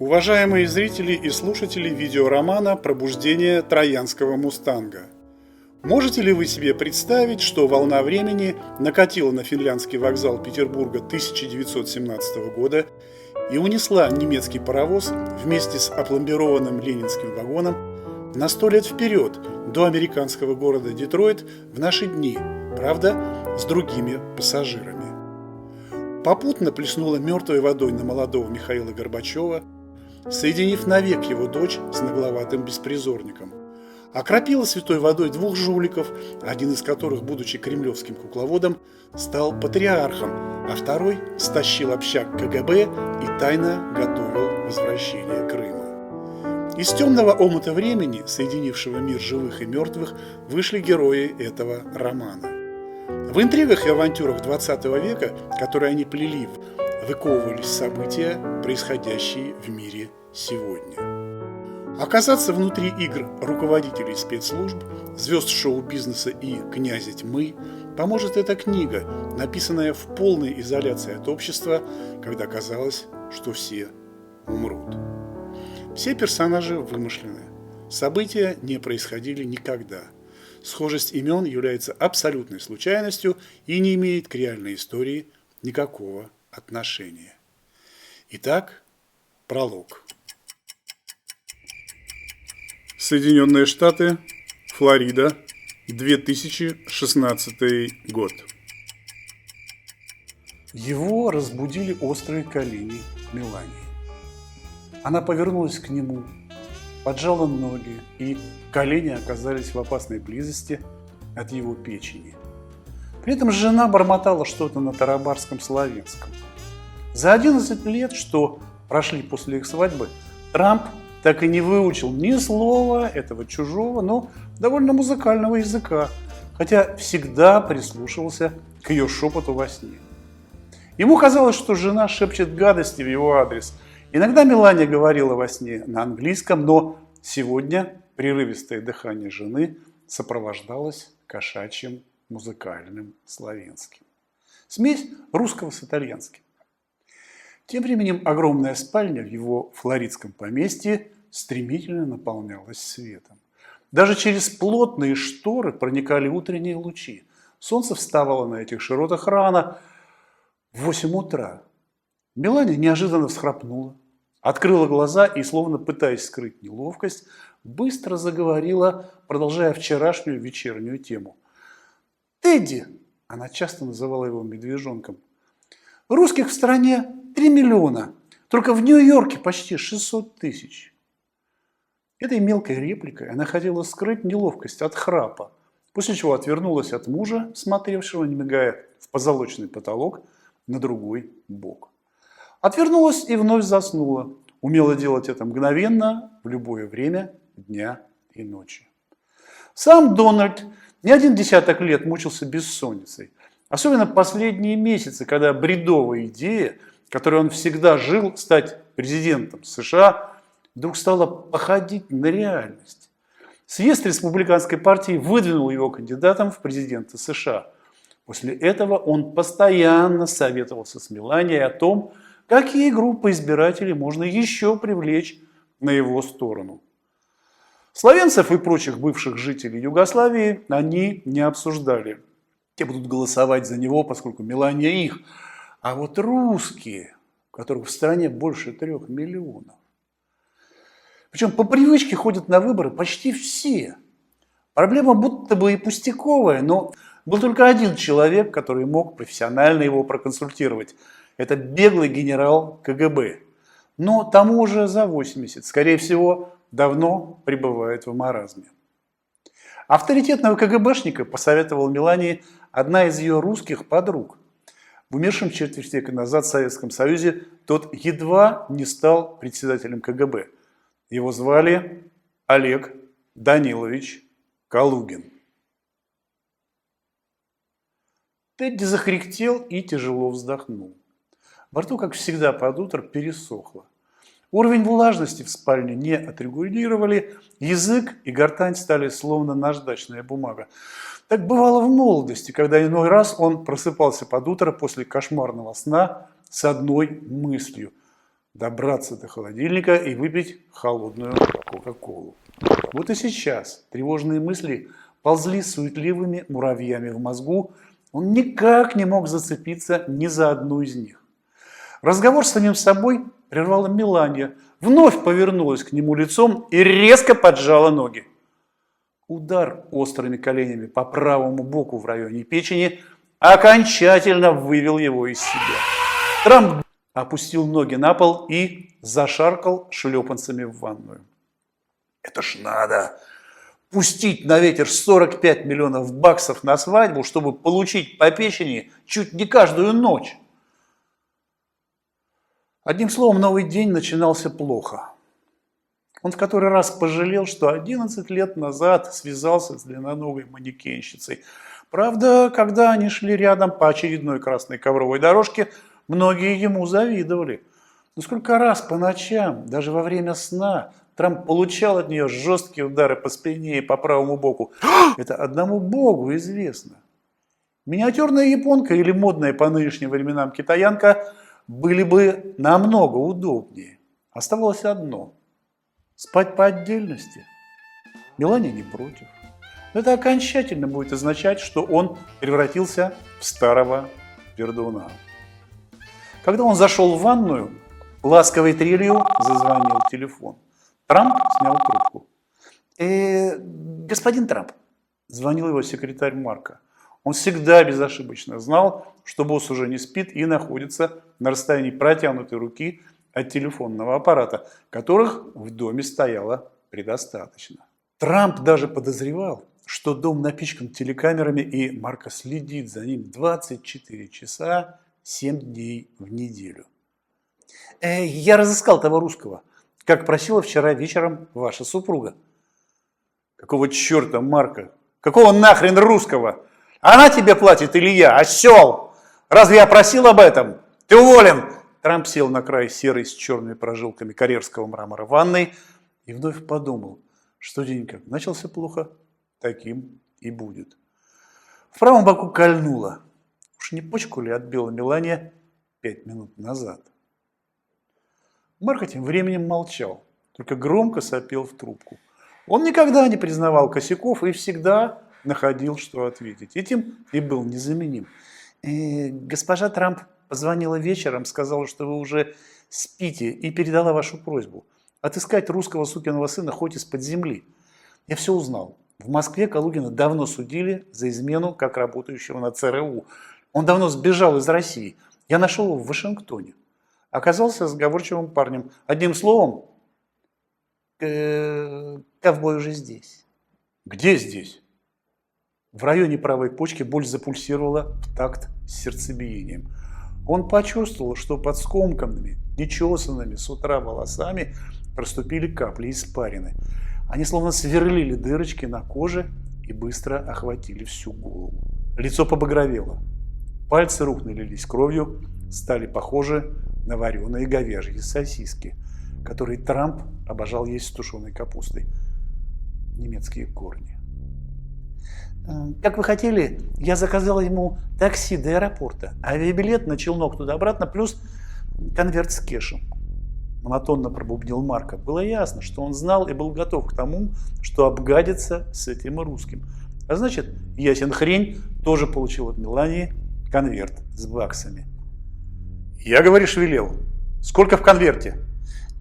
Уважаемые зрители и слушатели видеоромана «Пробуждение троянского мустанга». Можете ли вы себе представить, что волна времени накатила на финляндский вокзал Петербурга 1917 года и унесла немецкий паровоз вместе с опломбированным ленинским вагоном на 100 лет вперед, до американского города Детройт в наши дни, правда, с другими пассажирами? Попутно плеснула мертвой водой на молодого Михаила Горбачева, соединив навек его дочь с нагловатым беспризорником. Окропила святой водой двух жуликов, один из которых, будучи кремлевским кукловодом, стал патриархом, а второй стащил общак КГБ и тайно готовил возвращение Крыма. Из темного омута времени, соединившего мир живых и мертвых, вышли герои этого романа. В интригах и авантюрах 20 века, которые они плели, выковывались события, происходящие в мире сегодня. Оказаться внутри игр руководителей спецслужб, звезд шоу-бизнеса и князя тьмы поможет эта книга, написанная в полной изоляции от общества, когда казалось, что все умрут. Все персонажи вымышлены, события не происходили никогда. Схожесть имен является абсолютной случайностью и не имеет к реальной истории никакого отношения. Итак, пролог. Соединенные Штаты, Флорида, 2016 год. Его разбудили острые колени Мелании. Она повернулась к нему, поджала ноги, и колени оказались в опасной близости от его печени. При этом жена бормотала что-то на тарабарском славянском. За 11 лет, что прошли после их свадьбы, Трамп так и не выучил ни слова этого чужого, но довольно музыкального языка, хотя всегда прислушивался к ее шепоту во сне. Ему казалось, что жена шепчет гадости в его адрес. Иногда Мелания говорила во сне на английском, но сегодня прерывистое дыхание жены сопровождалось кошачьим музыкальным славянским. Смесь русского с итальянским. Тем временем огромная спальня в его флоридском поместье стремительно наполнялась светом. Даже через плотные шторы проникали утренние лучи. Солнце вставало на этих широтах рано, в 8 утра. Мелания неожиданно всхрапнула, открыла глаза и, словно пытаясь скрыть неловкость, быстро заговорила, продолжая вчерашнюю вечернюю тему. «Тедди», она часто называла его медвежонком, «русских в стране 3 миллиона, только в Нью-Йорке почти 600 тысяч». Этой мелкой репликой она хотела скрыть неловкость от храпа, после чего отвернулась от мужа, смотревшего, не мигая, в позолоченный потолок на другой бок. Отвернулась и вновь заснула, умела делать это мгновенно, в любое время дня и ночи. Сам Дональд не один десяток лет мучился бессонницей. Особенно последние месяцы, когда бредовая идея, которой он всегда жил, стать президентом США, вдруг стала походить на реальность. Съезд республиканской партии выдвинул его кандидатом в президенты США. После этого он постоянно советовался с Меланией о том, какие группы избирателей можно еще привлечь на его сторону. Словенцев и прочих бывших жителей Югославии они не обсуждали. Те будут голосовать за него, поскольку Мелания их. А вот русские, которых в стране больше 3 миллионов. Причем по привычке ходят на выборы почти все. Проблема будто бы и пустяковая, но был только один человек, который мог профессионально его проконсультировать. Это беглый генерал КГБ. Но тому уже за 80, скорее всего, давно пребывает в маразме. Авторитетного КГБшника посоветовала Мелании одна из ее русских подруг. В умершем четверть века назад в Советском Союзе тот едва не стал председателем КГБ. Его звали Олег Данилович Калугин. Тедди захрипел и тяжело вздохнул. Во рту, как всегда, под утро пересохло. Уровень влажности в спальне не отрегулировали, язык и гортань стали словно наждачная бумага. Так бывало в молодости, когда иной раз он просыпался под утро после кошмарного сна с одной мыслью. добраться до холодильника и выпить холодную Кока-Колу. Вот и сейчас тревожные мысли ползли суетливыми муравьями в мозгу. Он никак не мог зацепиться ни за одну из них. Разговор с самим собой прервала Мелания, вновь повернулась к нему лицом и резко поджала ноги. Удар острыми коленями по правому боку в районе печени окончательно вывел его из себя. Трамп опустил ноги на пол и зашаркал шлепанцами в ванную. Это ж надо пустить на ветер 45 миллионов баксов на свадьбу, чтобы получить по печени чуть не каждую ночь. Одним словом, новый день начинался плохо. Он в который раз пожалел, что 11 лет назад связался с длинноногой манекенщицей. Правда, когда они шли рядом по очередной красной ковровой дорожке, многие ему завидовали. Но сколько раз по ночам, даже во время сна, Трамп получал от нее жесткие удары по спине и по правому боку. Это одному богу известно. Миниатюрная японка или модная по нынешним временам китаянка были бы намного удобнее. Оставалось одно – спать по отдельности. Мелания не против. Но это окончательно будет означать, что он превратился в старого пердуна. Когда он зашел в ванную, ласковой трелью зазвонил телефон. Трамп снял трубку. Господин Трамп, звонил его секретарь Марка. Он всегда безошибочно знал, что босс уже не спит и находится на расстоянии протянутой руки от телефонного аппарата, которых в доме стояло предостаточно. Трамп даже подозревал, что дом напичкан телекамерами, и Марко следит за ним 24 часа 7 дней в неделю. Я разыскал того русского, как просила вчера вечером ваша супруга. Какого черта, Марко? Какого нахрен русского? Она тебе платит или я, осел? Разве я просил об этом? Ты уволен! Трамп сел на край серой с черными прожилками карьерского мрамора ванной и вновь подумал, что день как начался плохо, таким и будет. В правом боку кольнуло. Уж не почку ли отбила Мелания 5 минут назад? Марко тем временем молчал, только громко сопел в трубку. Он никогда не признавал косяков и всегда находил, что ответить. Этим и был незаменим. Госпожа Трамп позвонила вечером, сказала, что вы уже спите, и передала вашу просьбу отыскать русского сукиного сына хоть из-под земли. Я все узнал. В Москве Калугина давно судили за измену как работающего на ЦРУ. Он давно сбежал из России. Я нашел его в Вашингтоне. Оказался сговорчивым парнем. Одним словом, ковбой уже здесь. Где здесь? В районе правой почки боль запульсировала в такт с сердцебиением. Он почувствовал, что под скомканными, нечесанными с утра волосами проступили капли испарины. Они словно сверлили дырочки на коже и быстро охватили всю голову. Лицо побагровело. Пальцы рук налились кровью, стали похожи на вареные говяжьи сосиски, которые Трамп обожал есть с тушеной капустой. Немецкие корни. Как вы хотели, я заказал ему такси до аэропорта, авиабилет на челнок туда-обратно, плюс конверт с кэшем. Монотонно пробубнил Марко. Было ясно, что он знал и был готов к тому, что обгадится с этим русским. А значит, ясен хрень тоже получил от Мелании конверт с баксами. Я, говоришь, велел. Сколько в конверте?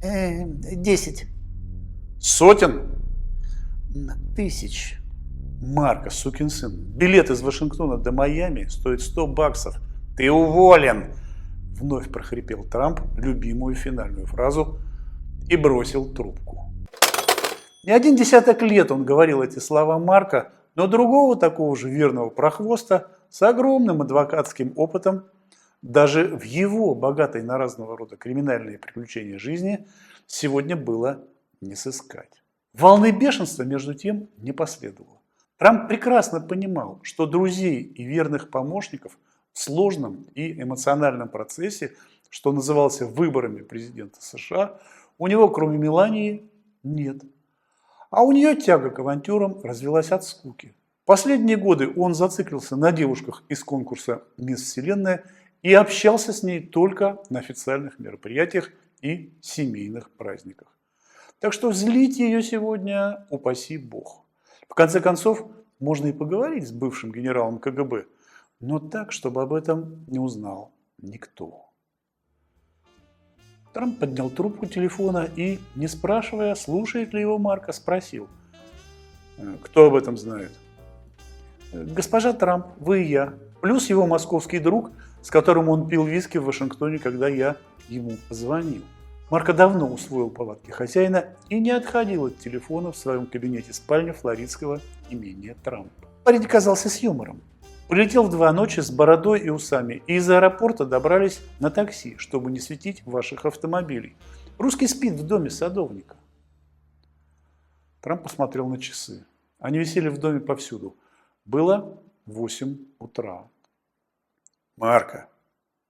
10. Сотен? 1000. Марко, сукин сын, билет из Вашингтона до Майами стоит $100. Ты уволен! Вновь прохрипел Трамп любимую финальную фразу и бросил трубку. Не один десяток лет он говорил эти слова Марко, но другого такого же верного прохвоста с огромным адвокатским опытом даже в его богатой на разного рода криминальные приключения жизни сегодня было не сыскать. Волны бешенства, между тем, не последовало. Трамп прекрасно понимал, что друзей и верных помощников в сложном и эмоциональном процессе, что назывался выборами президента США, у него, кроме Мелании, нет. А у нее тяга к авантюрам развилась от скуки. Последние годы он зациклился на девушках из конкурса «Мисс Вселенная» и общался с ней только на официальных мероприятиях и семейных праздниках. Так что злить ее сегодня упаси Бог. В конце концов, можно и поговорить с бывшим генералом КГБ, но так, чтобы об этом не узнал никто. Трамп поднял трубку телефона и, не спрашивая, слушает ли его Марко, спросил: «Кто об этом знает?» «Госпожа Трамп, вы и я, плюс его московский друг, с которым он пил виски в Вашингтоне, когда я ему позвонил». Марко давно усвоил повадки хозяина и не отходил от телефона в своем кабинете спальни флоридского имения Трампа. Парень казался с юмором. Прилетел в 2 ночи с бородой и усами, и из аэропорта добрались на такси, чтобы не светить ваших автомобилей. Русский спит в доме садовника. Трамп посмотрел на часы. Они висели в доме повсюду. Было 8 утра. «Марко!»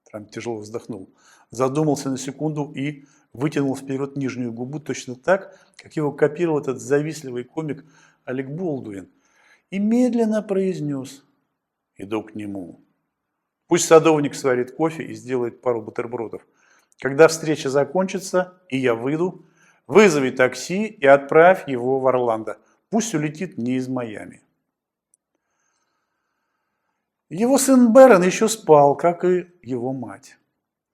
Трамп тяжело вздохнул, задумался на секунду и вытянул вперед нижнюю губу точно так, как его копировал этот завистливый комик Алек Болдуин, и медленно произнес: «Иду к нему. Пусть садовник сварит кофе и сделает пару бутербродов. Когда встреча закончится и я выйду, вызови такси и отправь его в Орландо. Пусть улетит не из Майами». Его сын Бэрон еще спал, как и его мать.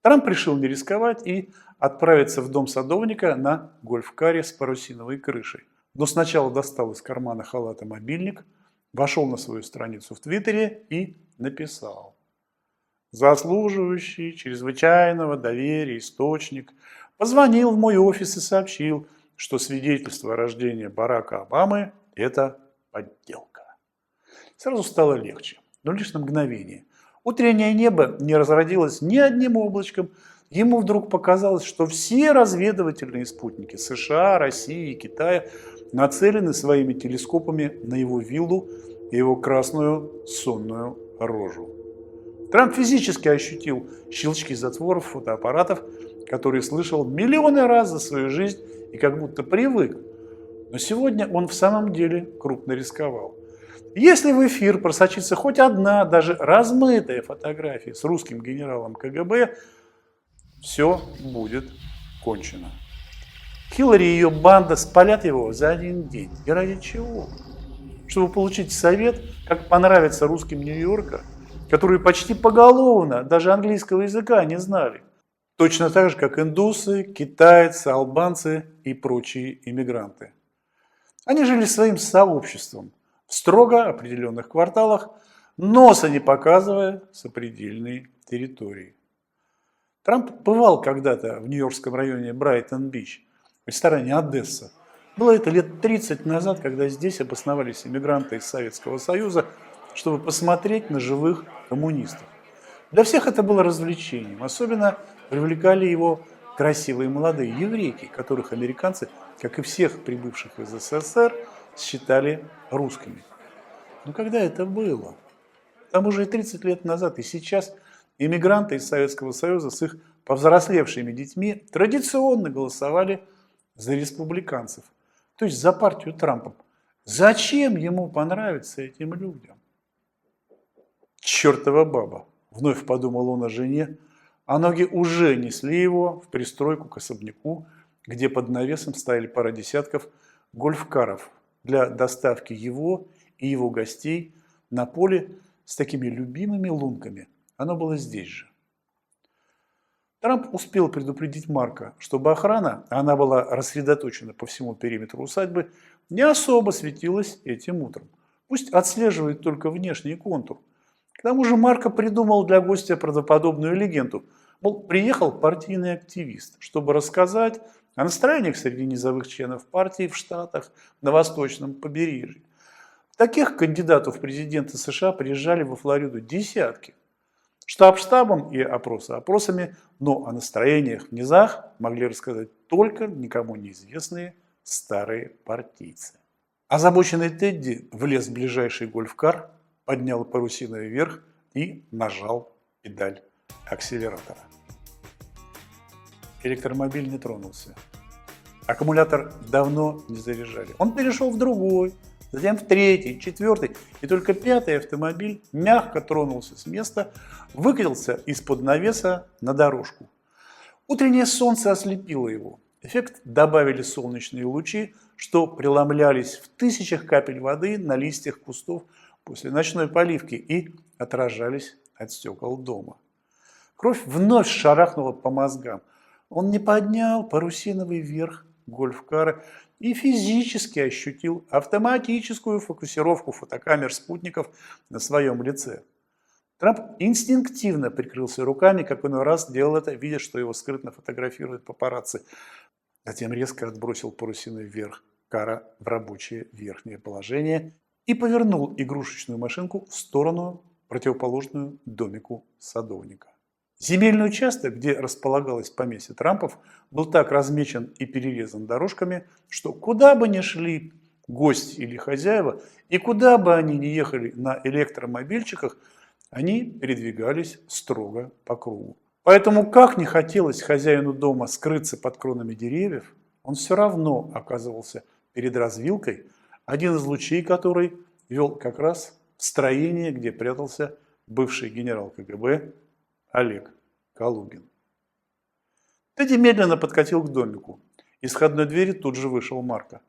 Трамп решил не рисковать и отправиться в дом садовника на гольф-каре с парусиновой крышей. Но сначала достал из кармана халата мобильник, вошел на свою страницу в Твиттере и написал: «Заслуживающий чрезвычайного доверия источник позвонил в мой офис и сообщил, что свидетельство о рождении Барака Обамы – это подделка». Сразу стало легче, но лишь на мгновение. Утреннее небо не разродилось ни одним облачком. Ему вдруг показалось, что все разведывательные спутники США, России и Китая нацелены своими телескопами на его виллу и его красную сонную рожу. Трамп физически ощутил щелчки затворов фотоаппаратов, которые слышал миллионы раз за свою жизнь и как будто привык. Но сегодня он в самом деле крупно рисковал. Если в эфир просочится хоть одна, даже размытая фотография с русским генералом КГБ, все будет кончено. Хиллари и ее банда спалят его за один день. И ради чего? Чтобы получить совет, как понравится русским Нью-Йорка, которые почти поголовно даже английского языка не знали. Точно так же, как индусы, китайцы, албанцы и прочие иммигранты. Они жили своим сообществом в строго определенных кварталах, носа не показывая сопредельные территории. Трамп бывал когда-то в нью-йоркском районе Брайтон-Бич, в ресторане «Одесса». Было это лет 30 назад, когда здесь обосновались иммигранты из Советского Союза, чтобы посмотреть на живых коммунистов. Для всех это было развлечением. Особенно привлекали его красивые молодые еврейки, которых американцы, как и всех прибывших из СССР, считали русскими. Но когда это было? Там уже и 30 лет назад, и сейчас иммигранты из Советского Союза с их повзрослевшими детьми традиционно голосовали за республиканцев, то есть за партию Трампа. Зачем ему понравиться этим людям? «Чертова баба», — вновь подумал он о жене, а ноги уже несли его в пристройку к особняку, где под навесом стояли пара десятков гольф-каров для доставки его и его гостей на поле с такими любимыми лунками. Оно было здесь же. Трамп успел предупредить Марко, чтобы охрана, а она была рассредоточена по всему периметру усадьбы, не особо светилась этим утром. Пусть отслеживает только внешний контур. К тому же Марко придумал для гостя правдоподобную легенду. Мол, приехал партийный активист, чтобы рассказать о настроениях среди низовых членов партии в Штатах на восточном побережье. Таких кандидатов в президенты США приезжали во Флориду десятки. Штаб штабом и опросы опросами, но о настроениях в низах могли рассказать только никому неизвестные старые партийцы. Озабоченный Тедди влез в ближайший гольф-кар, поднял парусиновый вверх и нажал педаль акселератора. Электромобиль не тронулся. Аккумулятор давно не заряжали. Он перешел в другой, затем в третий, четвертый, и только пятый автомобиль мягко тронулся с места, выкатился из-под навеса на дорожку. Утреннее солнце ослепило его. Эффект добавили солнечные лучи, что преломлялись в тысячах капель воды на листьях кустов после ночной поливки и отражались от стекол дома. Кровь вновь шарахнула по мозгам. Он не поднял парусиновый верх гольф-кара и физически ощутил автоматическую фокусировку фотокамер спутников на своем лице. Трамп инстинктивно прикрылся руками, как иной раз делал это, видя, что его скрытно фотографируют папарацци. Затем резко отбросил парусиновый верх кара в рабочее верхнее положение и повернул игрушечную машинку в сторону, противоположную домику садовника. Земельный участок, где располагалось поместье Трампов, был так размечен и перерезан дорожками, что куда бы ни шли гости или хозяева, и куда бы они ни ехали на электромобильчиках, они передвигались строго по кругу. Поэтому, как не хотелось хозяину дома скрыться под кронами деревьев, он все равно оказывался перед развилкой, один из лучей которой вел как раз в строение, где прятался бывший генерал КГБ Олег Калугин. Тедди медленно подкатил к домику. Из входной двери тут же вышел Марко.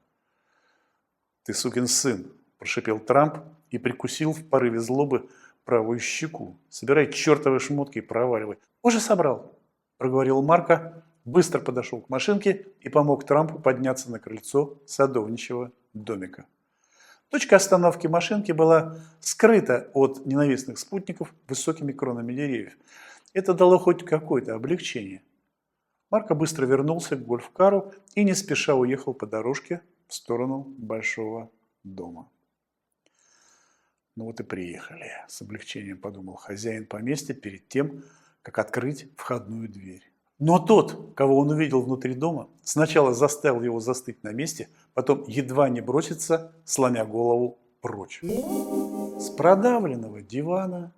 «Ты сукин сын!» – прошипел Трамп и прикусил в порыве злобы правую щеку. «Собирай чертовы шмотки и проваливай». «Уже собрал», – проговорил Марко, быстро подошел к машинке и помог Трампу подняться на крыльцо садовничьего домика. Точка остановки машинки была скрыта от ненавистных спутников высокими кронами деревьев. Это дало хоть какое-то облегчение. Марко быстро вернулся к гольф-кару и не спеша уехал по дорожке в сторону большого дома. «Ну вот и приехали», – с облегчением подумал хозяин поместья перед тем, как открыть входную дверь. Но тот, кого он увидел внутри дома, сначала заставил его застыть на месте, потом едва не броситься, сломя голову прочь. С продавленного дивана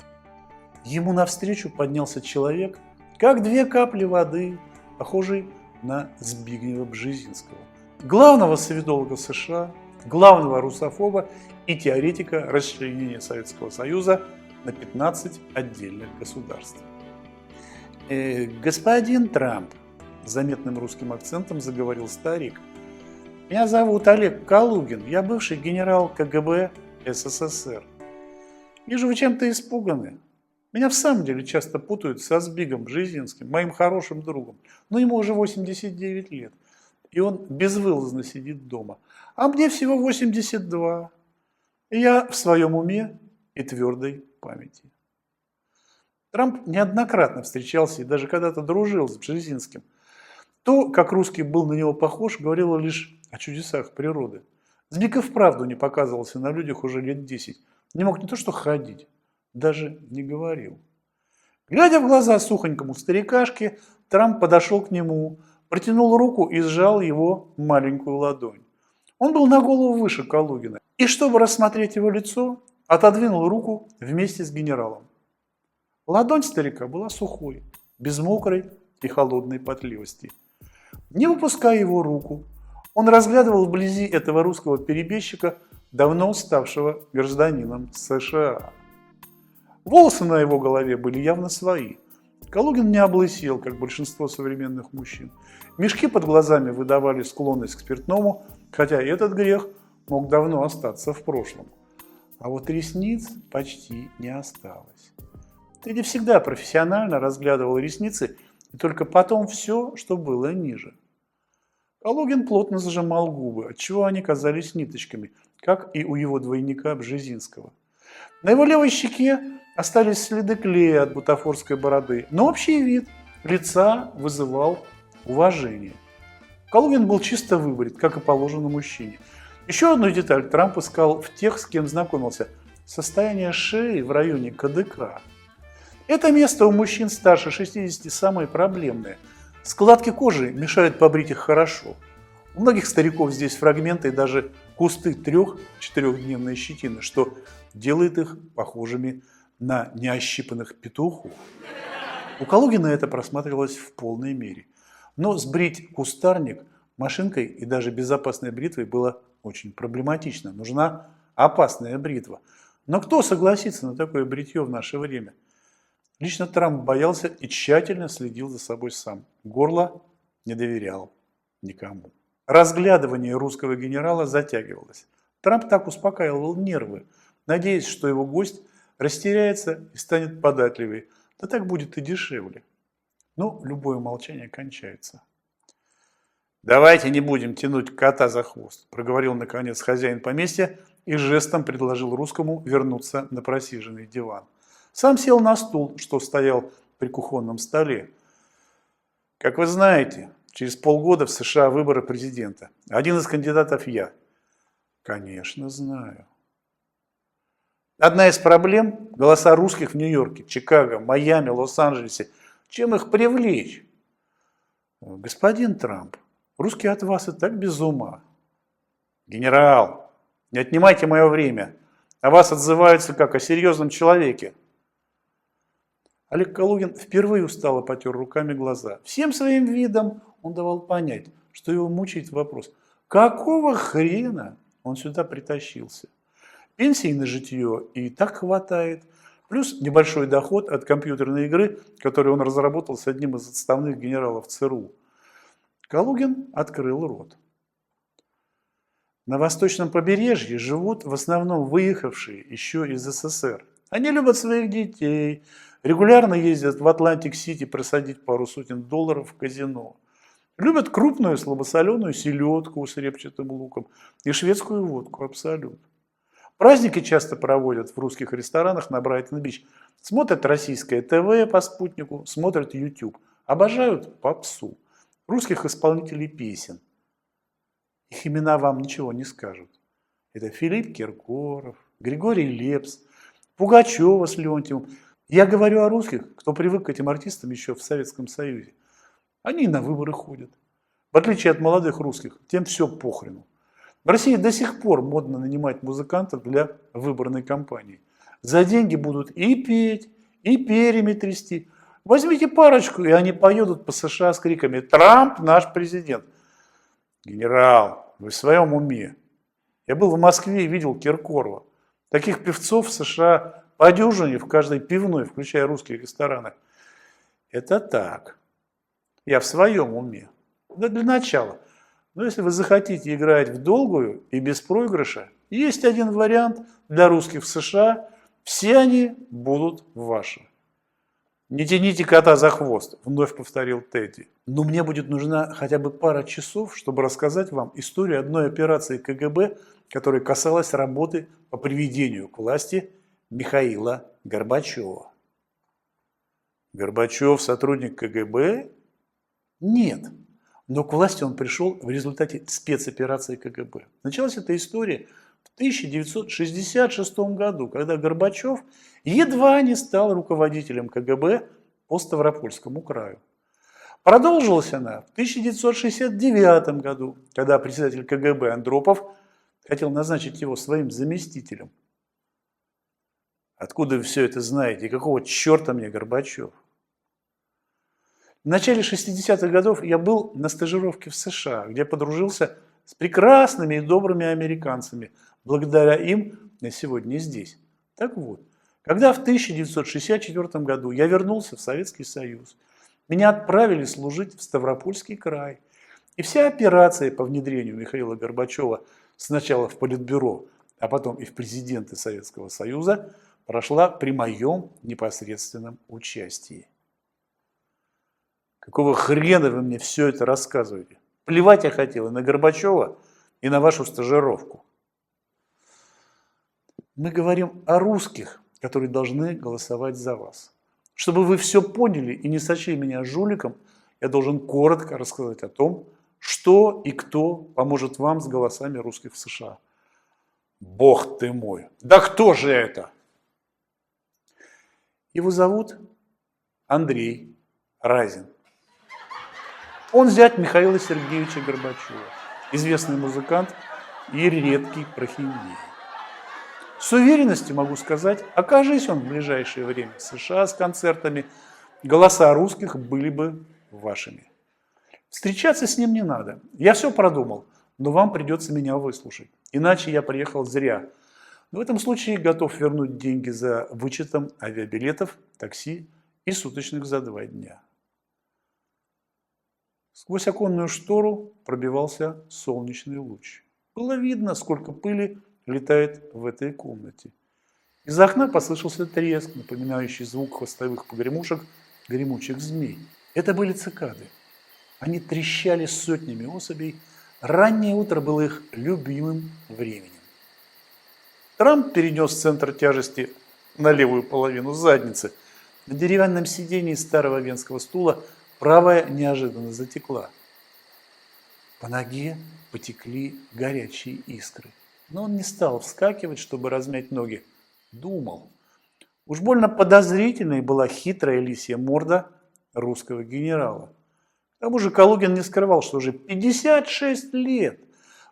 ему навстречу поднялся человек, как две капли воды, похожий на Збигнева Бжезинского, главного советолога США, главного русофоба и теоретика расчленения Советского Союза на 15 отдельных государств. «Господин Трамп», – с заметным русским акцентом заговорил старик, – «меня зовут Олег Калугин, я бывший генерал КГБ СССР. Вижу, вы чем-то испуганы. Меня в самом деле часто путают со Збигом Бжезинским, моим хорошим другом, но ему уже 89 лет, и он безвылазно сидит дома, а мне всего 82. И я в своем уме и твердой памяти». Трамп неоднократно встречался и даже когда-то дружил с Бжезинским. То, как русский был на него похож, говорило лишь о чудесах природы. Збиг и вправду не показывался на людях уже лет 10. Не мог не то что ходить, даже не говорил. Глядя в глаза сухонькому старикашке, Трамп подошел к нему, протянул руку и сжал его маленькую ладонь. Он был на голову выше Калугина, и чтобы рассмотреть его лицо, отодвинул руку вместе с генералом. Ладонь старика была сухой, без мокрой и холодной потливости. Не выпуская его руку, он разглядывал вблизи этого русского перебежчика, давно ставшего гражданином США. Волосы на его голове были явно свои. Калугин не облысел, как большинство современных мужчин. Мешки под глазами выдавали склонность к спиртному, хотя этот грех мог давно остаться в прошлом. А вот ресниц почти не осталось. Тедди всегда профессионально разглядывал ресницы и только потом все, что было ниже. Калугин плотно зажимал губы, отчего они казались ниточками, как и у его двойника Бжезинского. На его левой щеке остались следы клея от бутафорской бороды, но общий вид лица вызывал уважение. Калугин был чисто выбрит, как и положено мужчине. Еще одну деталь Трамп искал в тех, с кем знакомился – состояние шеи в районе КДК. Это место у мужчин старше 60 самое проблемное. Складки кожи мешают побрить их хорошо. У многих стариков здесь фрагменты и даже кусты 3-4-дневной щетины, что делает их похожими на неощипанных петухов. У Калугина это просматривалось в полной мере. Но сбрить кустарник машинкой и даже безопасной бритвой было очень проблематично. Нужна опасная бритва. Но кто согласится на такое бритье в наше время? Лично Трамп боялся и тщательно следил за собой сам. Горло не доверял никому. Разглядывание русского генерала затягивалось. Трамп так успокаивал нервы, надеясь, что его гость растеряется и станет податливее. Да так будет и дешевле. Но любое молчание кончается. «Давайте не будем тянуть кота за хвост», – проговорил наконец хозяин поместья и жестом предложил русскому вернуться на просиженный диван. Сам сел на стул, что стоял при кухонном столе. «Как вы знаете, через полгода в США выборы президента. Один из кандидатов я». «Конечно, знаю». Одна из проблем – голоса русских в Нью-Йорке, Чикаго, Майами, Лос-Анджелесе. Чем их привлечь? Господин Трамп, русские от вас и так без ума. Генерал, не отнимайте мое время. О вас отзываются как о серьезном человеке. Олег Калугин впервые устало потер руками глаза. Всем своим видом он давал понять, что его мучает вопрос. Какого хрена он сюда притащился? Пенсии на житье и так хватает. Плюс небольшой доход от компьютерной игры, которую он разработал с одним из отставных генералов ЦРУ. Калугин открыл рот. На восточном побережье живут в основном выехавшие еще из СССР. Они любят своих детей, регулярно ездят в Атлантик-Сити просадить пару сотен долларов в казино. Любят крупную слабосоленую селедку с репчатым луком и шведскую водку «Абсолют». Праздники часто проводят в русских ресторанах на Брайтон-Бич. Смотрят российское ТВ по спутнику, смотрят YouTube. Обожают попсу. Русских исполнителей песен. Их имена вам ничего не скажут. Это Филипп Киркоров, Григорий Лепс, Пугачева с Леонтьевым. Я говорю о русских, кто привык к этим артистам еще в Советском Союзе. Они на выборы ходят. В отличие от молодых русских, тем все похрену. В России до сих пор модно нанимать музыкантов для выборной кампании. За деньги будут и петь, и перьями трясти. Возьмите парочку, и они поедут по США с криками «Трамп наш президент». Генерал, вы в своем уме? Я был в Москве и видел Киркорова. Таких певцов в США по дюжине в каждой пивной, включая русские рестораны. Это так. Я в своем уме. Да для начала. Но если вы захотите играть в долгую и без проигрыша, есть один вариант для русских в США. Все они будут ваши. «Не тяните кота за хвост», – вновь повторил Тедди. «Но мне будет нужна хотя бы пара часов, чтобы рассказать вам историю одной операции КГБ, которая касалась работы по приведению к власти Михаила Горбачева». Горбачев – сотрудник КГБ? Нет. Но к власти он пришел в результате спецоперации КГБ. Началась эта история в 1966 году, когда Горбачев едва не стал руководителем КГБ по Ставропольскому краю. Продолжилась она в 1969 году, когда председатель КГБ Андропов хотел назначить его своим заместителем. Откуда вы все это знаете? И какого черта мне Горбачев? В начале 60-х годов я был на стажировке в США, где подружился с прекрасными и добрыми американцами. Благодаря им я сегодня здесь. Так вот, когда в 1964 году я вернулся в Советский Союз, меня отправили служить в Ставропольский край. И вся операция по внедрению Михаила Горбачева сначала в Политбюро, а потом и в президенты Советского Союза прошла при моем непосредственном участии. Какого хрена вы мне все это рассказываете? Плевать я хотел и на Горбачева, и на вашу стажировку. Мы говорим о русских, которые должны голосовать за вас. Чтобы вы все поняли и не сочли меня жуликом, я должен коротко рассказать о том, что и кто поможет вам с голосами русских в США. Бог ты мой! Да кто же это? Его зовут Андрей Разин. Он зять Михаила Сергеевича Горбачева, известный музыкант и редкий прохиндей. С уверенностью могу сказать, окажись он в ближайшее время в США с концертами, голоса русских были бы вашими. Встречаться с ним не надо. Я все продумал, но вам придется меня выслушать. Иначе я приехал зря. В этом случае готов вернуть деньги за вычетом авиабилетов, такси и суточных за 2 дня. Сквозь оконную штору пробивался солнечный луч. Было видно, сколько пыли летает в этой комнате. Из окна послышался треск, напоминающий звук хвостовых погремушек гремучих змей. Это были цикады. Они трещали сотнями особей. Раннее утро было их любимым временем. Трамп перенес центр тяжести на левую половину задницы. На деревянном сидении старого венского стула правая неожиданно затекла. По ноге потекли горячие искры. Но он не стал вскакивать, чтобы размять ноги. Думал. Уж больно подозрительной была хитрая лисья морда русского генерала. К тому же Калугин не скрывал, что уже 56 лет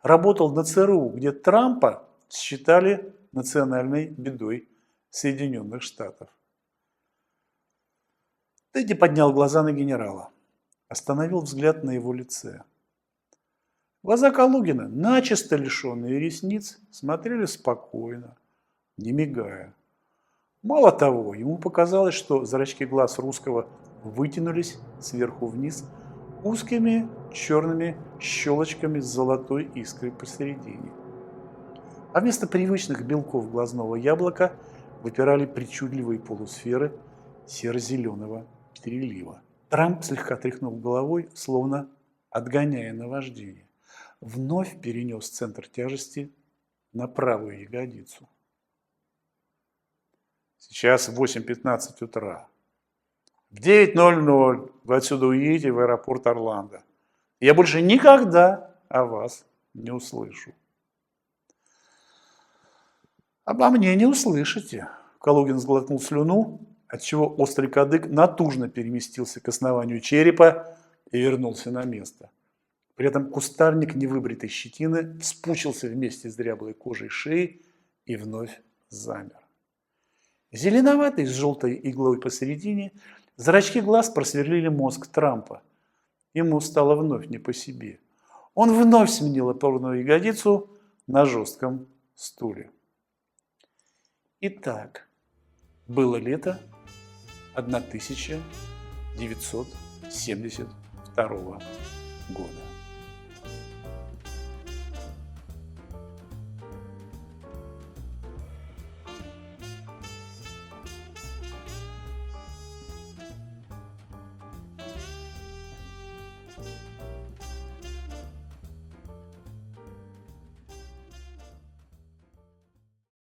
работал на ЦРУ, где Трампа считали национальной бедой Соединенных Штатов. Тедди поднял глаза на генерала, остановил взгляд на его лице. Глаза Калугина, начисто лишенные ресниц, смотрели спокойно, не мигая. Мало того, ему показалось, что зрачки глаз русского вытянулись сверху вниз узкими черными щелочками с золотой искрой посередине. А вместо привычных белков глазного яблока выпирали причудливые полусферы серо-зеленого перелива. Трамп слегка тряхнул головой, словно отгоняя наваждение. Вновь перенес центр тяжести на правую ягодицу. Сейчас 8:15 утра. В 9:00 вы отсюда уедете в аэропорт Орландо. Я больше никогда о вас не услышу. Обо мне не услышите. Калугин сглотнул слюну, отчего острый кадык натужно переместился к основанию черепа и вернулся на место. При этом кустарник невыбритой щетины вспучился вместе с дряблой кожей шеи и вновь замер. Зеленоватый с желтой иглой посередине, зрачки глаз просверлили мозг Трампа. Ему стало вновь не по себе. Он вновь сменил опорную ягодицу на жестком стуле. Итак, было лето 1972 года.